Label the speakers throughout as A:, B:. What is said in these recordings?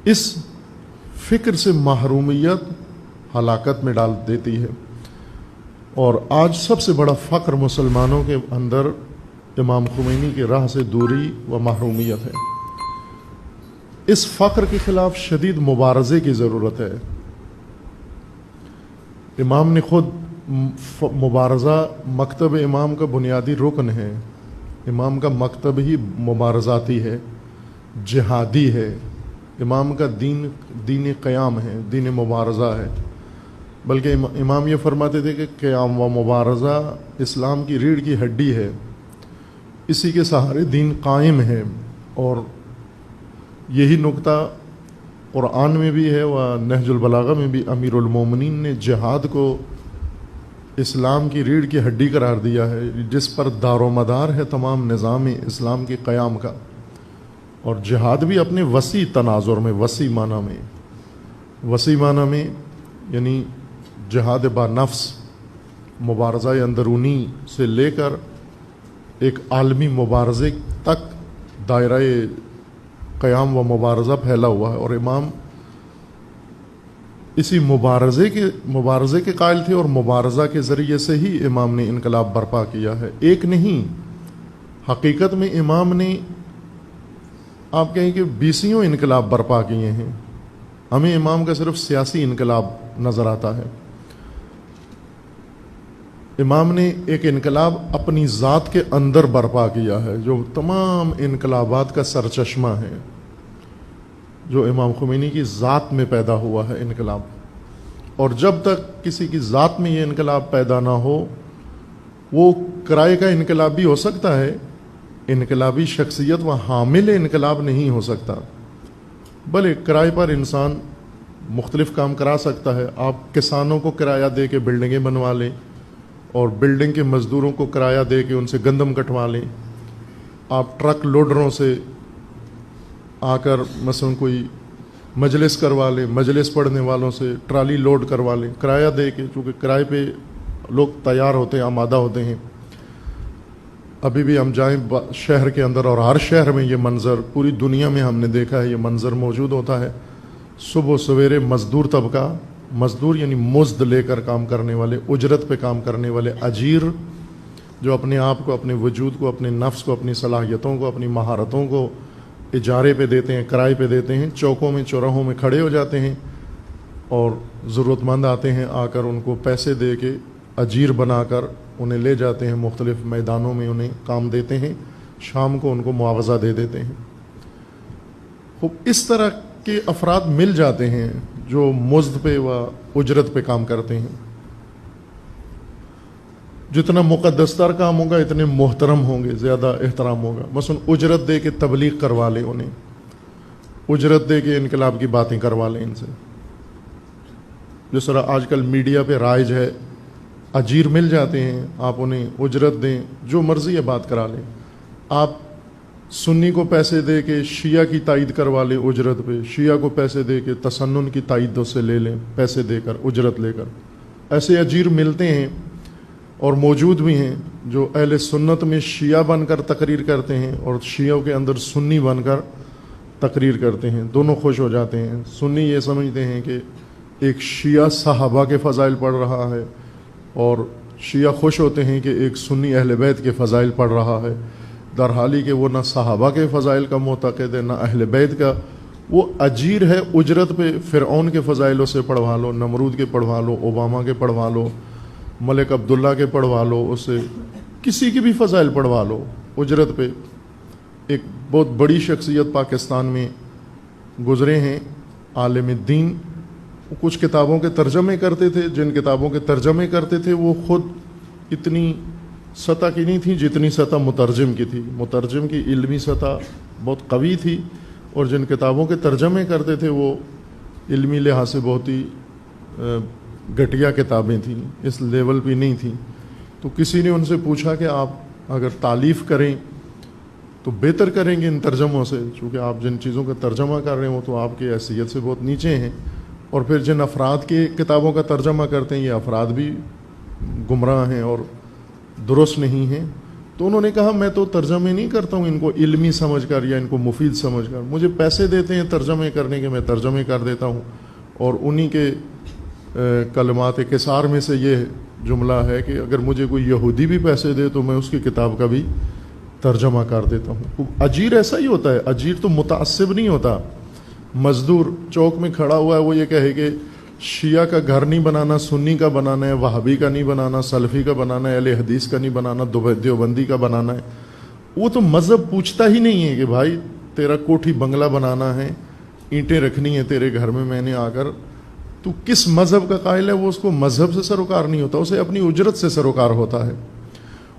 A: اس فکر سے محرومیت ہلاکت میں ڈال دیتی ہے، اور آج سب سے بڑا فقر مسلمانوں کے اندر امام خمینی کی راہ سے دوری و محرومیت ہے۔ اس فقر کے خلاف شدید مبارزے کی ضرورت ہے۔ امام نے خود مبارزہ مکتب امام کا بنیادی رکن ہے۔ امام کا مکتب ہی مبارزاتی ہے، جہادی ہے۔ امام کا دین قیام ہے، دین مبارزہ ہے۔ بلکہ امام یہ فرماتے تھے کہ قیام و مبارزہ اسلام کی ریڑھ کی ہڈی ہے، اسی کے سہارے دین قائم ہے۔ اور یہی نقطہ قرآن میں بھی ہے، و نہج البلاغہ میں بھی امیر المومنین نے جہاد کو اسلام کی ریڑھ کی ہڈی قرار دیا ہے، جس پر دار و مدار ہے تمام نظام اسلام کے قیام کا۔ اور جہاد بھی اپنے وسیع تناظر میں، وسیع معنی میں یعنی جہاد با نفس، مبارزہ اندرونی سے لے کر ایک عالمی مبارزے تک دائرہ قیام و مبارزہ پھیلا ہوا ہے۔ اور امام اسی مبارزے کے قائل تھے، اور مبارزہ کے ذریعے سے ہی امام نے انقلاب برپا کیا ہے، ایک نہیں۔ حقیقت میں امام نے آپ کہیں کہ 20 انقلاب برپا کیے ہیں، ہمیں امام کا صرف سیاسی انقلاب نظر آتا ہے۔ امام نے ایک انقلاب اپنی ذات کے اندر برپا کیا ہے، جو تمام انقلابات کا سرچشمہ ہے، جو امام خمینی کی ذات میں پیدا ہوا ہے انقلاب۔ اور جب تک کسی کی ذات میں یہ انقلاب پیدا نہ ہو، وہ کرائے کا انقلاب بھی ہو سکتا ہے، انقلابی شخصیت و حامل انقلاب نہیں ہو سکتا۔ بھلے کرائے پر انسان مختلف کام کرا سکتا ہے۔ آپ کسانوں کو کرایہ دے کے بلڈنگیں بنوا لیں، اور بلڈنگ کے مزدوروں کو کرایہ دے کے ان سے گندم کٹوا لیں۔ آپ ٹرک لوڈروں سے آ کر مثلا کوئی مجلس کروا لیں، مجلس پڑھنے والوں سے ٹرالی لوڈ کروا لیں کرایہ دے کے، چونکہ کرائے پہ لوگ تیار ہوتے ہیں، آمادہ ہوتے ہیں۔ ابھی بھی ہم جائیں شہر کے اندر، اور ہر شہر میں یہ منظر، پوری دنیا میں ہم نے دیکھا ہے یہ منظر موجود ہوتا ہے۔ صبح و سویرے مزدور طبقہ، مزدور یعنی مزد لے کر کام کرنے والے، اجرت پہ کام کرنے والے اجیر، جو اپنے آپ کو، اپنے وجود کو، اپنے نفس کو، اپنی صلاحیتوں کو، اپنی مہارتوں کو اجارے پہ دیتے ہیں، کرائے پہ دیتے ہیں، چوکوں میں چوراہوں میں کھڑے ہو جاتے ہیں، اور ضرورت مند آتے ہیں، آ کر ان کو پیسے دے کے اجیر بنا کر انہیں لے جاتے ہیں، مختلف میدانوں میں انہیں کام دیتے ہیں، شام کو ان کو معاوضہ دے دیتے ہیں۔ خوب اس طرح کے افراد مل جاتے ہیں جو مزد پہ و اجرت پہ کام کرتے ہیں۔ جتنا مقدس تر کام ہوگا اتنے محترم ہوں گے، زیادہ احترام ہوگا۔ مثلا اجرت دے کے تبلیغ کروا لیں، انہیں اجرت دے کے انقلاب کی باتیں کروا لیں ان سے، جس طرح آج کل میڈیا پہ رائج ہے، اجیر مل جاتے ہیں، آپ انہیں اجرت دیں، جو مرضی ہے بات کرا لیں۔ آپ سنی کو پیسے دے کے شیعہ کی تائید کروا لیں اجرت پہ، شیعہ کو پیسے دے کے تسنن کی تائید اس سے لے لیں، پیسے دے کر، اجرت لے کر۔ ایسے اجیر ملتے ہیں اور موجود بھی ہیں جو اہل سنت میں شیعہ بن کر تقریر کرتے ہیں، اور شیعوں کے اندر سنی بن کر تقریر کرتے ہیں، دونوں خوش ہو جاتے ہیں۔ سنی یہ سمجھتے ہیں کہ ایک شیعہ صحابہ کے فضائل پڑھ رہا ہے، اور شیعہ خوش ہوتے ہیں کہ ایک سنی اہل بیت کے فضائل پڑھ رہا ہے، در حالی کہ وہ نہ صحابہ کے فضائل کا معتقد ہے، نہ اہل بیت کا۔ وہ اجیر ہے، اجرت پہ فرعون کے فضائلوں سے پڑھوا لو، نمرود کے پڑھوا لو، اوباما کے پڑھوا لو، ملک عبداللہ کے پڑھوا لو، اسے کسی کی بھی فضائل پڑھوا لو اجرت پہ۔ ایک بہت بڑی شخصیت پاکستان میں گزرے ہیں، عالم دین، کچھ کتابوں کے ترجمے کرتے تھے، جن کتابوں کے ترجمے کرتے تھے وہ خود اتنی سطح کی نہیں تھی جتنی سطح مترجم کی تھی۔ مترجم کی علمی سطح بہت قوی تھی، اور جن کتابوں کے ترجمے کرتے تھے وہ علمی لحاظ سے بہت ہی گھٹیا کتابیں تھیں، اس لیول پہ نہیں تھیں۔ تو کسی نے ان سے پوچھا کہ آپ اگر تالیف کریں تو بہتر کریں گے ان ترجموں سے، چونکہ آپ جن چیزوں کا ترجمہ کر رہے ہیں وہ تو آپ کی حیثیت سے بہت نیچے ہیں، اور پھر جن افراد کی کتابوں کا ترجمہ کرتے ہیں یہ افراد بھی گمراہ ہیں اور درست نہیں ہیں۔ تو انہوں نے کہا میں تو ترجمے نہیں کرتا ہوں ان کو علمی سمجھ کر یا ان کو مفید سمجھ کر، مجھے پیسے دیتے ہیں ترجمے کرنے کے، میں ترجمے کر دیتا ہوں، اور انہی کے کلمات قصار میں سے یہ جملہ ہے کہ اگر مجھے کوئی یہودی بھی پیسے دے تو میں اس کی کتاب کا بھی ترجمہ کر دیتا ہوں۔ اجیر ایسا ہی ہوتا ہے، اجیر تو متعصب نہیں ہوتا۔ مزدور چوک میں کھڑا ہوا ہے، وہ یہ کہے کہ شیعہ کا گھر نہیں بنانا، سنی کا بنانا ہے، وہابی کا نہیں بنانا، سلفی کا بنانا ہے، اہل حدیث کا نہیں بنانا، دیوبندی کا بنانا ہے، وہ تو مذہب پوچھتا ہی نہیں ہے کہ بھائی تیرا کوٹھی بنگلہ بنانا ہے، اینٹیں رکھنی ہے تیرے گھر میں نے آ کر، تو کس مذہب کا قائل ہے، وہ اس کو مذہب سے سروکار نہیں ہوتا، اسے اپنی اجرت سے سروکار ہوتا ہے۔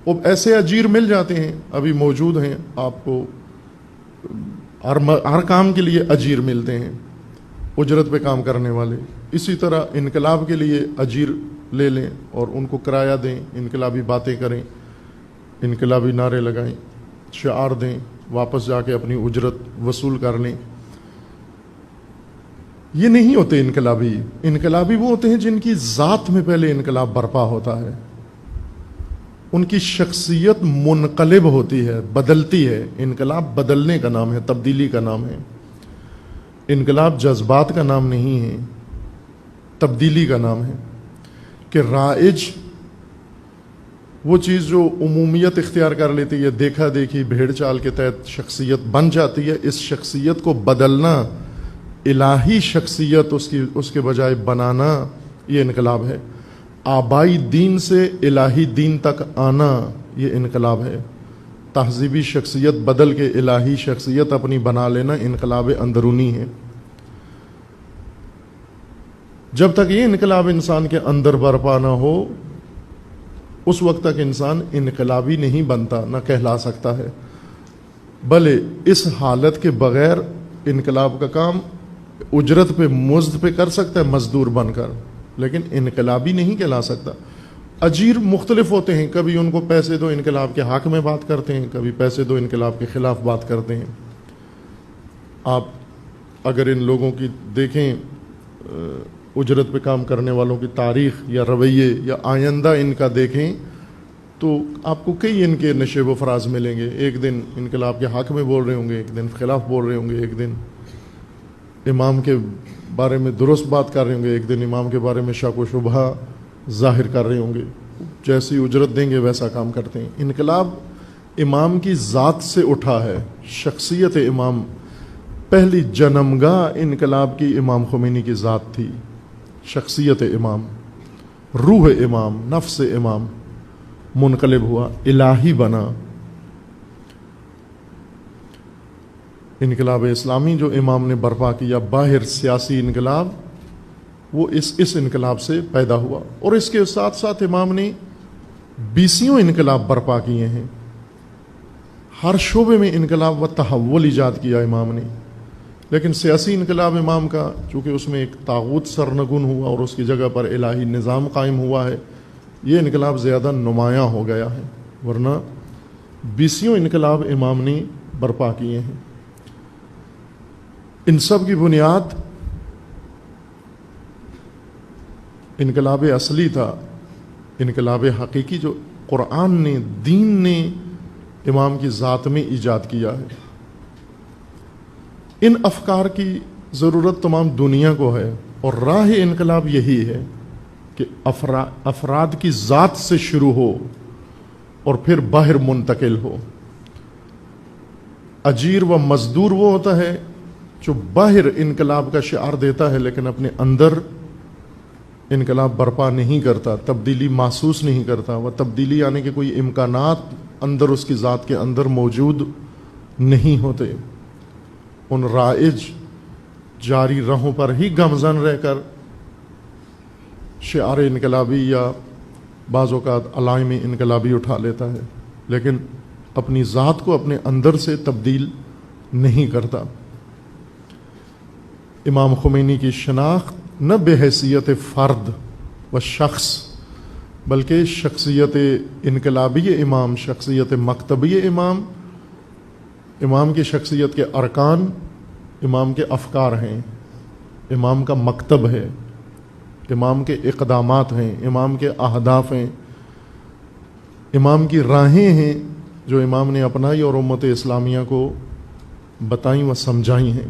A: اب ایسے اجیر مل جاتے ہیں، ابھی موجود ہیں، آپ کو ہر کام کے لیے اجیر ملتے ہیں، اجرت پہ کام کرنے والے۔ اسی طرح انقلاب کے لیے اجیر لے لیں اور ان کو کرایہ دیں، انقلابی باتیں کریں، انقلابی نعرے لگائیں، شعار دیں، واپس جا کے اپنی اجرت وصول کر لیں۔ یہ نہیں ہوتے انقلابی۔ انقلابی وہ ہوتے ہیں جن کی ذات میں پہلے انقلاب برپا ہوتا ہے، ان کی شخصیت منقلب ہوتی ہے، بدلتی ہے۔ انقلاب بدلنے کا نام ہے، تبدیلی کا نام ہے۔ انقلاب جذبات کا نام نہیں ہے، تبدیلی کا نام ہے۔ کہ رائج وہ چیز جو عمومیت اختیار کر لیتی ہے، دیکھا دیکھی بھیڑ چال کے تحت شخصیت بن جاتی ہے، اس شخصیت کو بدلنا، الہی شخصیت اس کے بجائے بنانا، یہ انقلاب ہے۔ آبائی دین سے الہی دین تک آنا، یہ انقلاب ہے۔ تہذیبی شخصیت بدل کے الہی شخصیت اپنی بنا لینا، انقلاب اندرونی ہے۔ جب تک یہ انقلاب انسان کے اندر برپا نہ ہو، اس وقت تک انسان انقلابی نہیں بنتا، نہ کہلا سکتا ہے۔ بھلے اس حالت کے بغیر انقلاب کا کام اجرت پہ مزد پہ کر سکتا ہے مزدور بن کر، لیکن انقلابی نہیں کہلا سکتا۔ اجیر مختلف ہوتے ہیں، کبھی ان کو پیسے دو انقلاب کے حق میں بات کرتے ہیں، کبھی پیسے دو انقلاب کے خلاف بات کرتے ہیں۔ آپ اگر ان لوگوں کی دیکھیں اجرت پہ کام کرنے والوں کی تاریخ یا رویے یا آئندہ ان کا دیکھیں، تو آپ کو کئی ان کے نشیب و فراز ملیں گے۔ ایک دن انقلاب کے حق میں بول رہے ہوں گے، ایک دن خلاف بول رہے ہوں گے، ایک دن امام کے بارے میں درست بات کر رہے ہوں گے، ایک دن امام کے بارے میں شک و شبہ ظاہر کر رہے ہوں گے۔ جیسی اجرت دیں گے ویسا کام کرتے ہیں۔ انقلاب امام کی ذات سے اٹھا ہے، شخصیت امام، پہلی جنمگاہ انقلاب کی امام خمینی کی ذات تھی، شخصیت امام، روح امام، نفس امام منقلب ہوا، الہی بنا۔ انقلاب اسلامی جو امام نے برپا کیا، باہر سیاسی انقلاب، وہ اس انقلاب سے پیدا ہوا، اور اس کے ساتھ ساتھ امام نے 20 انقلاب برپا کیے ہیں۔ ہر شعبے میں انقلاب و تحول ایجاد کیا امام نے، لیکن سیاسی انقلاب امام کا، چونکہ اس میں ایک طاغوت سرنگون ہوا اور اس کی جگہ پر الہی نظام قائم ہوا ہے، یہ انقلاب زیادہ نمایاں ہو گیا ہے، ورنہ 20 انقلاب امام نے برپا کیے ہیں۔ ان سب کی بنیاد انقلاب اصلی تھا، انقلاب حقیقی جو قرآن نے، دین نے امام کی ذات میں ایجاد کیا ہے۔ ان افکار کی ضرورت تمام دنیا کو ہے، اور راہ انقلاب یہی ہے کہ افراد کی ذات سے شروع ہو اور پھر باہر منتقل ہو۔ اجیر و مزدور وہ ہوتا ہے جو باہر انقلاب کا شعار دیتا ہے لیکن اپنے اندر انقلاب برپا نہیں کرتا، تبدیلی محسوس نہیں کرتا، وہ تبدیلی آنے کے کوئی امکانات اندر اس کی ذات کے اندر موجود نہیں ہوتے۔ ان رائج جاری راہوں پر ہی گامزن رہ کر شعار انقلابی یا بعض اوقات علائم انقلابی اٹھا لیتا ہے، لیکن اپنی ذات کو اپنے اندر سے تبدیل نہیں کرتا۔ امام خمینی کی شناخت نہ بے حیثیت فرد و شخص، بلکہ شخصیت انقلابی امام، شخصیت مکتبی امام، امام کی شخصیت کے ارکان امام کے افکار ہیں، امام کا مکتب ہے، امام کے اقدامات ہیں، امام کے اہداف ہیں، امام کی راہیں ہیں جو امام نے اپنائی اور امت اسلامیہ کو بتائیں و سمجھائی ہیں.